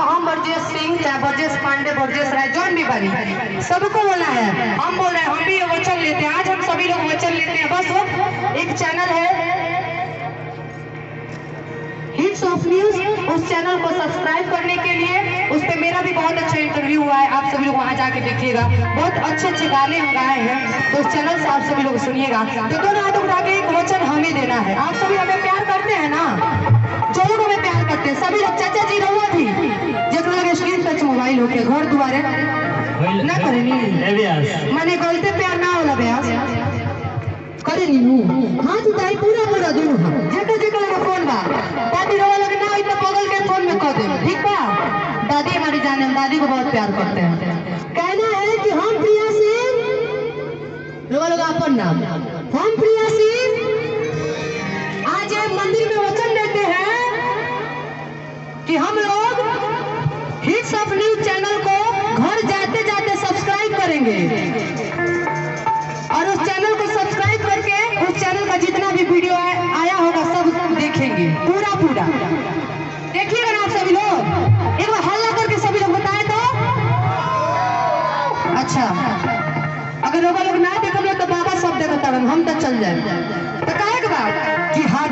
हम ब्रजेश सिंह, चाहे ब्रजेश पांडे, ब्रजेश राय, जौन भी बनी, सबको बोला है। हम बोल रहे हैं, हम भी वचन लेते हैं। आज हम सभी लोग वचन लेते हैं। बस वो एक चैनल है हिट्स ऑफ न्यूज, उस चैनल को सब्सक्राइब करने के लिए, उस पे मेरा भी बहुत अच्छा इंटरव्यू हुआ है। आप सभी लोग वहां जाके देखिएगा। बहुत अच्छे अच्छे गाने हम गाए हैं, तो उस चैनल से आप सभी लोग सुनिएगा। तो दोनों हाथ उठा के एक वचन हमें देना है। आप सभी हमें प्यार करते हैं ना? जो लोग हमें प्यार करते हैं सभी लोग, चाचा जी रहुआ भी जो लोग स्क्रीन टच मोबाइल होके घर दुआरे ना करेनी, माने गलते प्यार ना होला ब्यास करे नी हाथ उठाई पूरा पूरा दोनों हाथ जेकर जेकर लगा फोन बा। दादी रोवा लगे ना इतना बगल के फोन में कह दे, ठीक बा? दादी हमारी जाने, हम दादी को बहुत प्यार करते हैं। कहना है कि हम प्रिया सिंह, रोवा लोग अपन नाम, हम प्रिया सिंह आज मंदिर में वचन देते हैं कि हम लोग हिट्स ऑफ न्यूज चैनल को घर जाते जाते सब्सक्राइब करेंगे, और उस चैनल को सब्सक्राइब करके उस चैनल का जितना भी वीडियो आया होगा सब देखेंगे, पूरा पूरा देखिएगा ना आप सभी लोग। एक बार हल्ला करके सभी लोग बताए तो अच्छा। अगर लोग ना देखेंगे तो बाबा सब देखता हम तो चल जाए। तो कहे के बाद कि हाथ